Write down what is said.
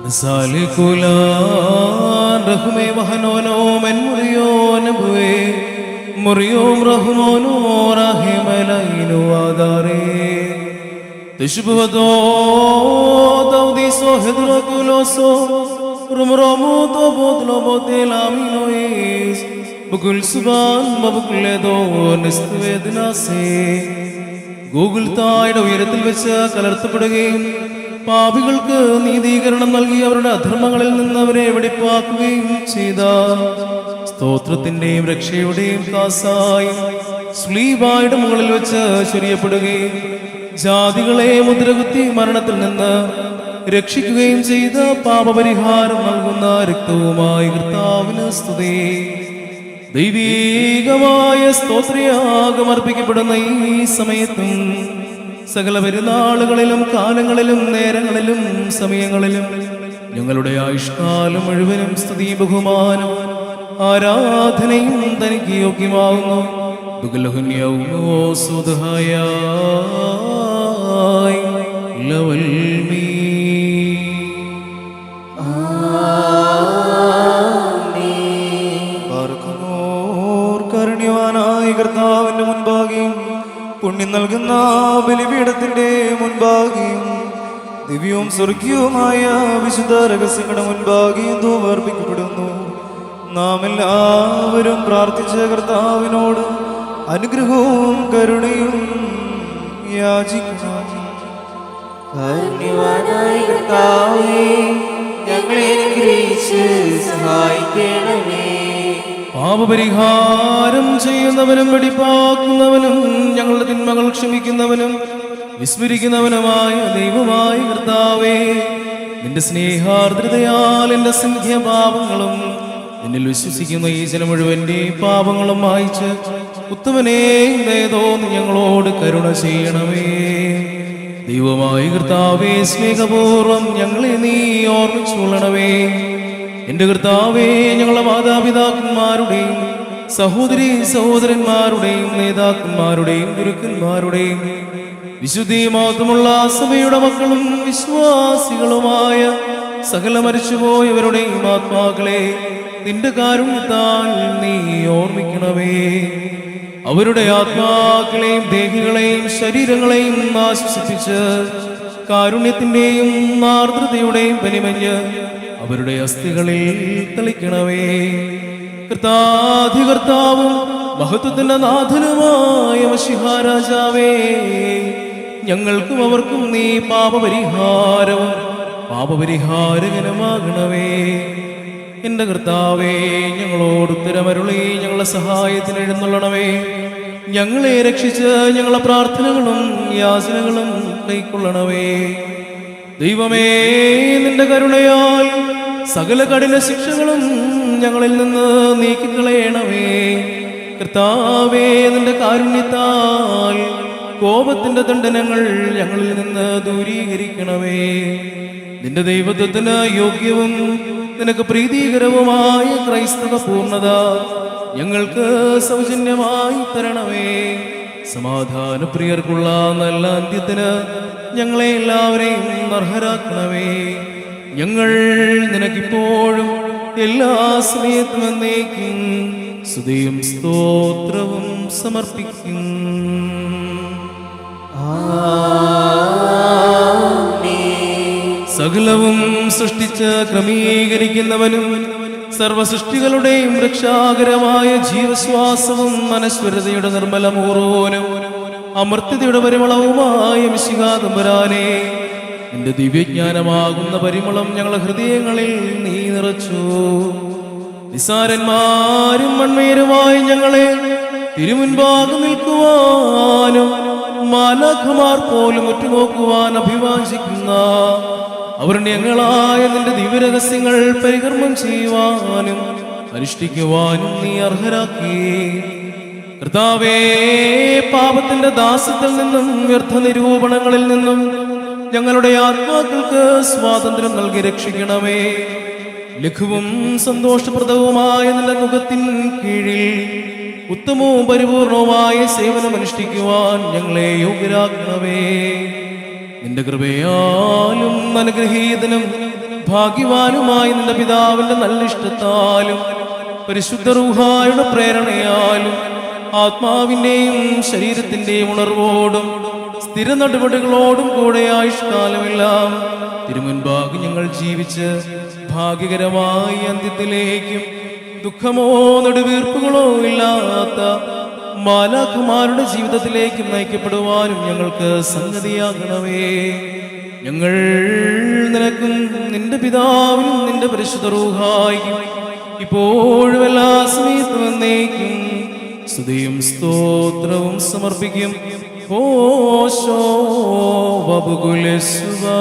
Salikulan rahme wahanono men muriyon bue muriyom rahmono rahimalainu adare tishbado daudi so hedrokuloso rumromu to bodlo botelaminois bukul suban babukledo nistvedna se Google തായുടെ ഉയരത്തിൽ വെച്ച് കലർത്തപ്പെടുകയും പാപികൾക്ക് നീതീകരണം നൽകി അവരുടെ അധർമ്മങ്ങളിൽ നിന്ന് അവരെ വെടിപ്പാക്കുകയും ചെയ്ത സ്തോത്രത്തിന്റെയും രക്ഷയുടെയും കാസായി സ്ലീബായുടെ മുകളിൽ വെച്ച് ചൊരിയപ്പെടുകയും ജാതികളെ മുദ്രകുത്തി മരണത്തിൽ നിന്ന് രക്ഷിക്കുകയും ചെയ്ത പാപപരിഹാരം നൽകുന്ന രക്തവുമായി കർത്താവിന് സ്തുതി. ദൈവീകമായ സ്തോത്രയാഗം അർപ്പിക്കപ്പെടുന്ന ഈ സമയത്തും സകല പെരുന്നാളുകളിലും കാലങ്ങളിലും നേരങ്ങളിലും സമയങ്ങളിലും ഞങ്ങളുടെ ആയുഷ്കാലം മുഴുവനും സ്തുതി ബഹുമാനം ആരാധനയും തനിക്ക് യോഗ്യമാവുന്നു. കരുണ്യവാനായ കർത്താവിന്റെ മുൻപാകെയും പുണ്യം നൽകുന്ന ബലിപീഠത്തിന്റെ മുൻപാകെയും ദിവ്യവും സ്വർഗീയവുമായ വിശുദ്ധ രഹസ്യങ്ങളുടെ മുൻപാകെയും ധൂപർപ്പിക്കപ്പെടുന്നു. നാം എല്ലാവരും പ്രാർത്ഥിച്ച കർത്താവിനോട് അനുഗ്രഹവും കരുണയും യാചിക്കുന്നു. കരുണ്യവാനായ കർത്താവേ, ഞങ്ങളെ അനുഗ്രഹിച്ച് സഹായിക്കണമേ. പാപപരിഹാരം ചെയ്യുന്നവനും വെടിപ്പാക്കുന്നവനും ഞങ്ങളുടെ തിന്മകൾ ക്ഷമിക്കുന്നവനും വിസ്മരിക്കുന്നവനുമായ ദൈവമായ കർത്താവേ, നിന്റെ സ്നേഹാർദ്രതയാൽ എന്റെ സംഖ്യ പാപങ്ങളും നിന്നിൽ വിശ്വസിക്കുന്ന ഈ ജനം മുഴുവന്റെ പാപങ്ങളും മായിച്ച് ഉത്തമനേ തോന്നി ഞങ്ങളോട് കരുണ ചെയ്യണമേ. ദൈവമായ കർത്താവേ, സ്നേഹപൂർവം ഞങ്ങളെ നീ ഓർമ്മിച്ചുകൊള്ളണമേ. എന്റെ കർത്താവേ, ഞങ്ങളുടെ മാതാപിതാക്കന്മാരുടെയും സഹോദരി സഹോദരന്മാരുടെയും നേതാക്കന്മാരുടെയും ഗുരുക്കന്മാരുടെയും വിശുദ്ധി മാത്രമുള്ള സഭയുടെ മക്കളും വിശ്വാസികളുമായ സകല മരിച്ചുപോയവരുടെയും ആത്മാക്കളെ നിന്റെ കാരുണ്യത്താൽ നീ ഓർമ്മിക്കണമേ. അവരുടെ ആത്മാക്കളെയും ദേഹികളെയും ശരീരങ്ങളെയും ആശ്വസിപ്പിച്ച് കാരുണ്യത്തിന്റെയും ആർദ്രതയുടെയും പനിമഞ്ഞ് അവരുടെ അസ്ഥികളിൽ തളിക്കണമേ. കർത്താധികർത്താവും മഹത്വത്തിന്റെ നാഥനുമായ മശിഹാ രാജാവേ, ഞങ്ങൾക്കും അവർക്കും നീ പാപപരിഹാരവും പാപപരിഹാരകനുമാകണമേ. എന്റെ കർത്താവേ, ഞങ്ങളോട് ഉത്തരമരുളി ഞങ്ങളെ സഹായത്തിന് എഴുന്നള്ളണമേ. ഞങ്ങളെ രക്ഷിച്ച് ഞങ്ങളെ പ്രാർത്ഥനകളും യാചനകളും കൈക്കൊള്ളണമേ. ദൈവമേ, നിന്റെ കരുണയാൽ സകല കഠിന ശിക്ഷകളും ഞങ്ങളിൽ നിന്ന് നീക്കിക്കളയണമേ. കർത്താവേ, നിന്റെ കാരുണ്യത്താൽ കോപത്തിന്റെ ദണ്ഡനങ്ങൾ ഞങ്ങളിൽ നിന്ന് ദൂരീകരിക്കണമേ. നിന്റെ ദൈവത്വത്തിന് യോഗ്യവും നിനക്ക് പ്രീതികരവുമായ ക്രൈസ്തവ പൂർണ്ണത ഞങ്ങൾക്ക് സൗജന്യമായി തരണമേ. സമാധാനപ്രിയർക്കുള്ള നല്ല അന്ത്യത്തിന് ഞങ്ങളെ എല്ലാവരെയും അർഹരാക്കണമേ. ഞങ്ങൾ നിനക്കിപ്പോഴും എല്ലാ സമയത്തും എന്നേക്കും സ്തുതിയും സ്തോത്രവും സമർപ്പിക്കും. സകലവും സൃഷ്ടിച്ച് ക്രമീകരിക്കുന്നവനും സർവസൃഷ്ടികളുടെയും രക്ഷാകരമായ ജീവശ്വാസവും അനശ്വരതയുടെ നിർമ്മലമൂറോനും അമർത്യതയുടെ പരിമളവുമായ മിശിഹാ തമ്പുരാനേ, നിന്റെ ദിവ്യജ്ഞാനമാകുന്ന പരിമളം ഞങ്ങളുടെ ഹൃദയങ്ങളിൽ നീ നിറച്ചു. നിസാരന്മാരും മൺമേരുമായി ഞങ്ങളെ തിരുമുൻപാകെ നിൽക്കുവാനും മാലാഖമാർ പോലും ഉറ്റുനോക്കുവാൻ അഭിവാഞ്ചിക്കുന്ന അവർണ്യങ്ങളായ നിന്റെ ദിവ്യരഹസ്യങ്ങൾ പരികർമ്മം ചെയ്യുവാനും അനുഷ്ഠിക്കുവാനും നീ അർഹരാക്കി. കർത്താവേ, പാപത്തിന്റെ ദാസ്യത്തിൽ നിന്നും വ്യർത്ഥ നിരൂപണങ്ങളിൽ നിന്നും ഞങ്ങളുടെ ആത്മാക്കൾക്ക് സ്വാതന്ത്ര്യം നൽകി രക്ഷിക്കണമേ. ലഘുവും സന്തോഷപ്രദവുമായ നിന്റെ മുഖത്തിൻ കീഴിൽ ഉത്തമവും പരിപൂർണവുമായ സേവനം അനുഷ്ഠിക്കുവാൻ ഞങ്ങളെ യോഗ്യരാക്കണമേ. നിന്റെ കൃപയാലും അനുഗ്രഹീതനും ഭാഗ്യവാനുമായി നിന്റെ പിതാവിന്റെ നല്ല ഇഷ്ടത്താലും പരിശുദ്ധ റൂഹായുടെ പ്രേരണയാലും ആത്മാവിന്റെയും ശരീരത്തിന്റെയും ഉണർവോടും സ്ഥിര നടപടികളോടും കൂടെ ആയുഷ്കാലമെല്ലാം തിരുമുൻപാകെ ഞങ്ങൾ ജീവിച്ച് ഭാഗ്യകരമായ അന്ത്യത്തിലേക്കും ദുഃഖമോ നെടുവീർപ്പുകളോ ഇല്ലാത്ത മാലാഖമാരുടെ ജീവിതത്തിലേക്കും നയിക്കപ്പെടുവാനും ഞങ്ങൾക്ക് സംഗതിയാകണമേ. ഞങ്ങൾ നിനക്കും നിന്റെ പിതാവിനും നിന്റെ പരിശുദ്ധ റൂഹായിക്കും ഇപ്പോഴും എല്ലാ സമയത്തും എന്നേക്കും സ്തുതിയും സ്തോത്രവും സമർപ്പിക്കും. ഓശോ വബുകുലസ്വാ